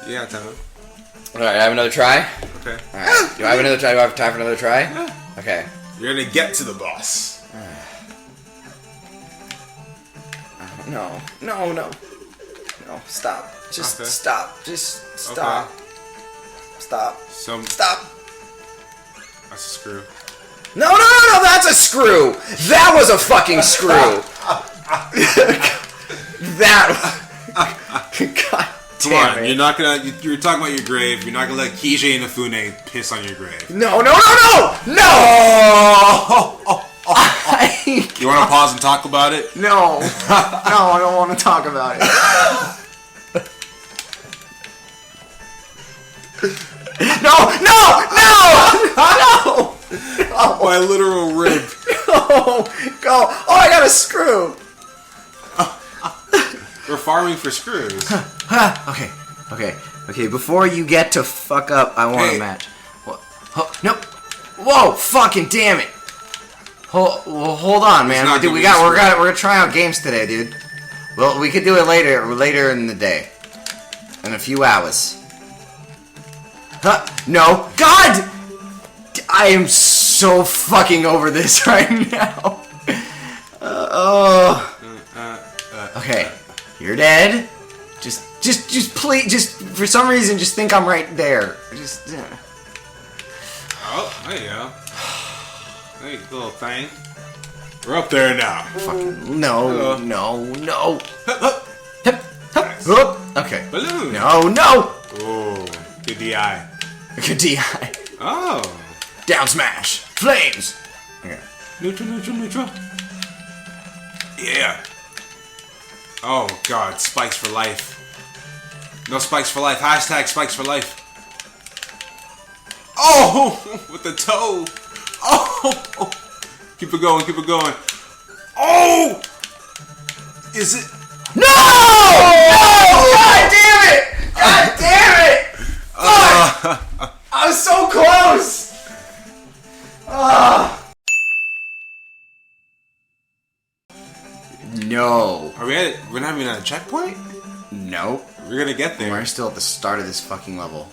Yeah, time. Alright, I have another try? Okay. Alright. Do I have another try? Do I have time for another try? Yeah. Okay. You're gonna get to the boss. No. No, no. No, stop. Just Okay. stop. Just stop. Okay. Stop. Stop. That's a screw. No, no, no, no, that's a screw! That was a fucking screw! That... God Come damn on, it. you're not gonna... You're talking about your grave. You're not gonna let Kijay Inafune piss on your grave. No, no, no, no! No! You wanna pause and talk about it? No. No, I don't want to talk about it. No! No! No! No! My literal rib. Go! Go! Oh, I got a screw! We're farming for screws. Okay. Okay. Okay, before you get to fuck up, I want Hey. a match. What? Oh, no! Whoa! Fucking damn it! Hold on, man. not Dude, gonna we're be gonna try out games today, dude. Well, we could do it later in the day. In a few hours. Huh? No. God! I am so fucking over this right now. Okay. You're dead. Just please, for some reason, just think I'm right there. Oh, there you go. There you go, little thing. We're up there now. Fucking no. Nice. Okay. Balloon. No. Oh, good DI. Good DI. Oh. Down smash. Flames. Okay. Neutral. Yeah. Oh, God. Spikes for life. No spikes for life. Hashtag spikes for life. Oh! With the toe. Oh! Keep it going. Oh! Is it? No! God damn it! I was so close! No. Are we at it? We're not even at a checkpoint? Nope. We're gonna get there. We're still at the start of this fucking level.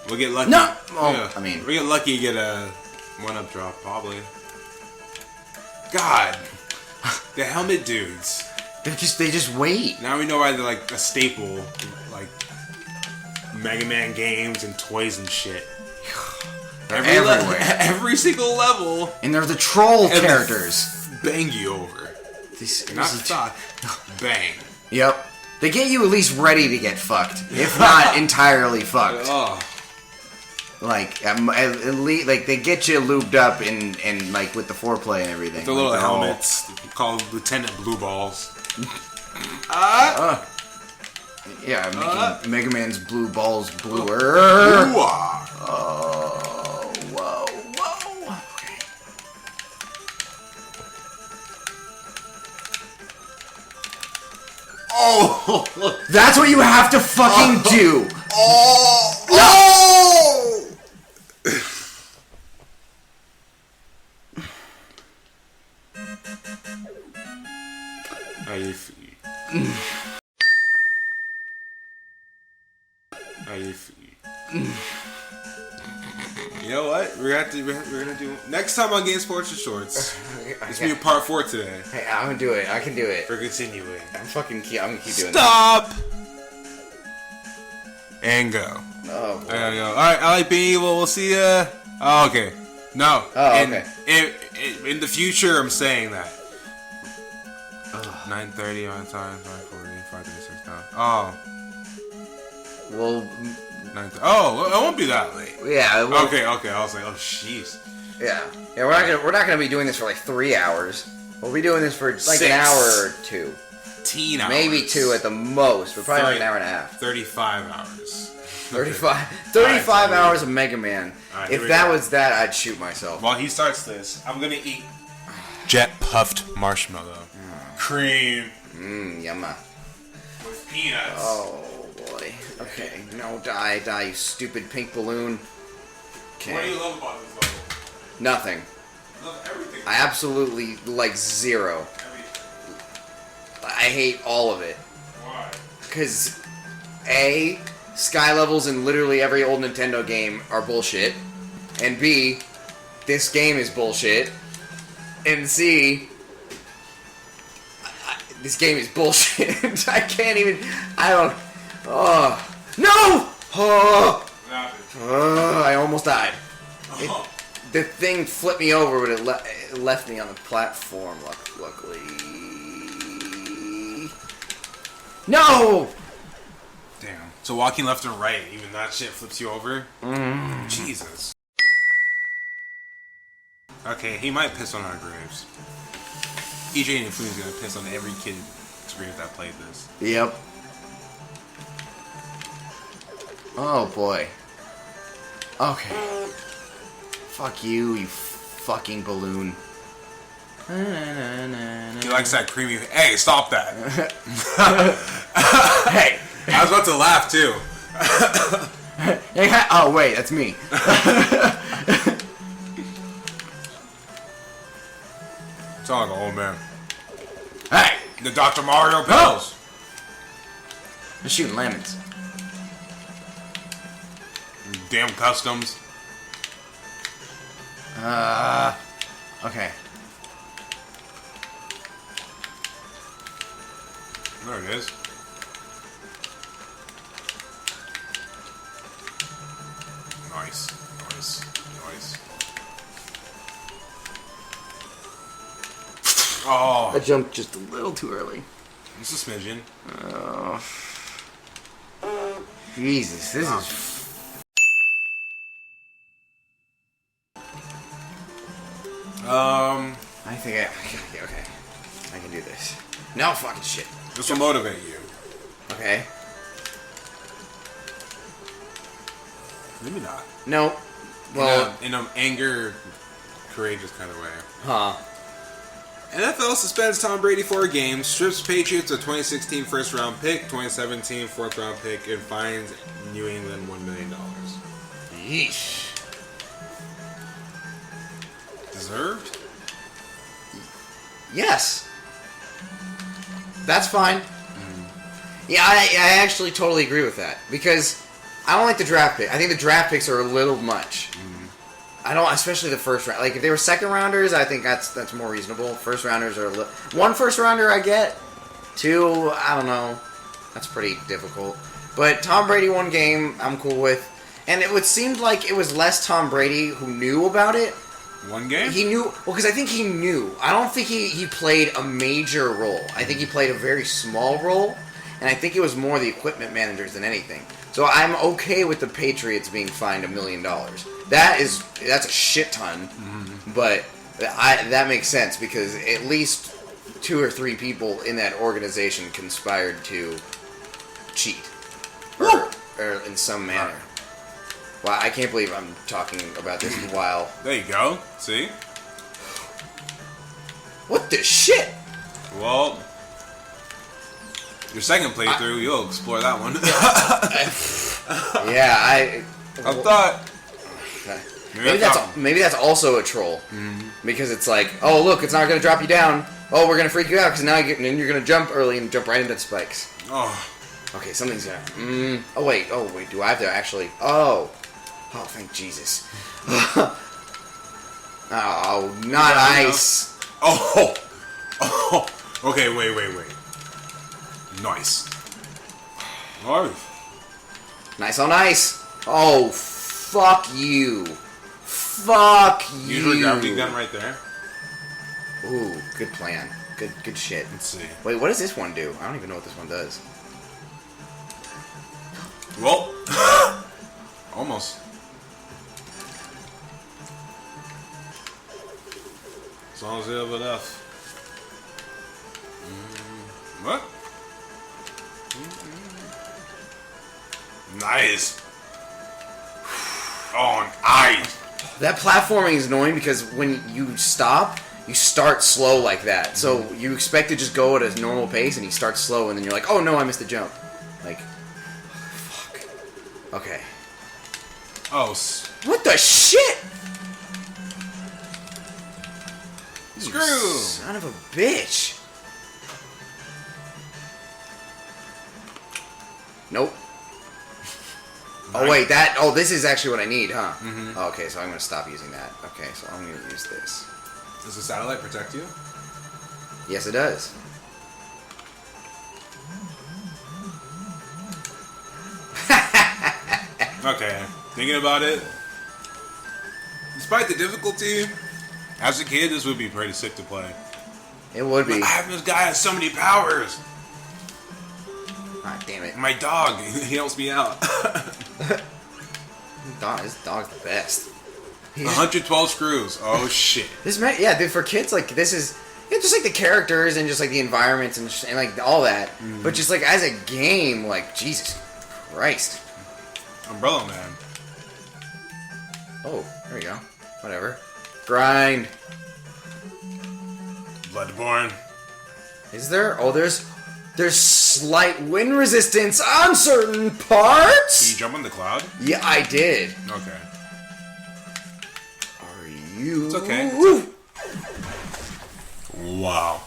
We'll get lucky. No! Oh, Yeah. I mean... we get lucky to get a one-up drop, probably. God. The helmet dudes. They just wait. Now we know why they're like a staple, like Mega Man games and toys and shit. They're everywhere. Every single level. And they're the troll And they characters. Bang you over. Not fuck. Bang. Yep. They get you at least ready to get fucked, if not entirely fucked. Oh. Like at least, like they get you lubed up and like with the foreplay and everything. The like, little they're all- helmets called Lieutenant Blue Balls. Yeah, making Mega Man's blue balls bluer. Ooh-ah. Oh, whoa. Okay. Oh! That's what you have to fucking do. Oh! How you feel? How you feel? You know what? We're gonna do next time on Game Sports and Shorts. It's gonna be part 4 today. Hey, I'm gonna do it. I can do it. We're continuing. I'm gonna keep doing it. Stop! And go. Oh, boy. There we go. Alright, I like being evil. We'll see ya. Oh, okay. No. Oh, okay. In the future, I'm saying that. 9:30 on time, 5:40, 5:36 now. Oh. Well, 9:30. Oh, it won't be that late. yeah. Well, Okay. I was like, oh, jeez. Yeah. We're not gonna be doing this for like 3 hours. We'll be doing this for like 6. an hour or 2, Teen hours. maybe 2 at the most, but probably like an hour and a half. 35 hours. 35 hours of Mega Man. Alright, here If we that go. was that, I'd shoot myself. While he starts this, I'm gonna eat jet puffed marshmallow. Cream. Yumma. Peanuts. Oh boy. Okay. No, die, you stupid pink balloon. What do you Okay. love about this level? Nothing. I love everything. I absolutely like 0. Everything. I hate all of it. Why? Because, A, sky levels in literally every old Nintendo game are bullshit. And B, this game is bullshit. And C, this game is bullshit. I can't even... I don't... Oh. No! Oh! I almost died. The thing flipped me over, but it left me on the platform, luckily. No! Damn. So walking left and right, even that shit flips you over? Jesus. Okay, he might piss on our graves. EJ and Food's gonna piss on every kid's grave that played this. Yep. Oh boy. Okay. Fuck you, you fucking balloon. He likes that creamy... Hey, stop that. Hey! I was about to laugh, too. Oh, wait, that's me. Sound like an old man. Hey! The Dr. Mario pills. They're shooting lemons. Damn customs. Okay. There it is. Nice. Nice. Nice. Oh. I jumped just a little too early. It's a smidgen. Oh. Jesus, this is... I think okay. I can do this. No fucking shit. This will motivate you. Okay. Maybe not. No. Well... In an anger, courageous kind of way. Huh. NFL suspends Tom Brady 4 games, strips Patriots a 2016 first-round pick, 2017 fourth-round pick, and fines New England $1 million. Yeesh. Deserved? Yes. That's fine. Yeah, I actually totally agree with that. Because I don't like the draft pick. I think the draft picks are a little much. I don't, especially the first round. Like, if they were second rounders, I think that's more reasonable. First rounders are a little... One first rounder I get. Two, I don't know. That's pretty difficult. But Tom Brady 1 game, I'm cool with. And it seemed like it was less Tom Brady who knew about it. 1 game? He knew... Well, because I think he knew. I don't think he played a major role. I think he played a very small role. And I think it was more the equipment managers than anything. So I'm okay with the Patriots being fined $1 million. That's a shit ton, but that makes sense because at least 2 or 3 people in that organization conspired to cheat, or in some manner. Wow, I can't believe I'm talking about this while. There you go. See? What the shit? Well, your second playthrough, you'll explore that one. Yeah, I thought. Maybe that's also a troll, because it's like, oh look, it's not gonna drop you down. Oh, we're gonna freak you out because now you're gonna jump early and jump right into the spikes. Oh. Okay, something's gonna. Oh wait, do I have to actually? Oh, thank Jesus. Oh, not ice. Oh. Okay, wait. Nice. Nice on ice. Oh, fuck you. Fuck you. Use your gravity gun right there. Ooh, good plan. Good shit. Let's see. Wait, what does this one do? I don't even know what this one does. Well, almost. As long as they have enough. What? Nice. Oh, nice. That platforming is annoying because when you stop, you start slow like that. So you expect to just go at a normal pace, and you start slow, and then you're like, oh no, I missed the jump. Like, fuck. Okay. Oh. What the shit? Screw. You son of a bitch. Nope. Oh wait, that. Oh, this is actually what I need, huh? Mm-hmm. Oh, okay, so I'm gonna stop using that. Okay, so I'm gonna use this. Does the satellite protect you? Yes, it does. Okay, thinking about it, despite the difficulty, as a kid, this would be pretty sick to play. It would be. This guy has so many powers. Ah, damn it. My dog, he helps me out. This dog's the best. 112 screws. Oh shit. This man, yeah, dude, for kids, like, this is, just like the characters and just like the environments and like all that. But just like as a game, like, Jesus Christ. Umbrella Man. Oh, there we go. Whatever. Grind. Bloodborne. Is there? Oh, there's slight wind resistance on certain parts. Can you jump on the cloud? Yeah, I did. Okay. Are you? It's okay. Wow.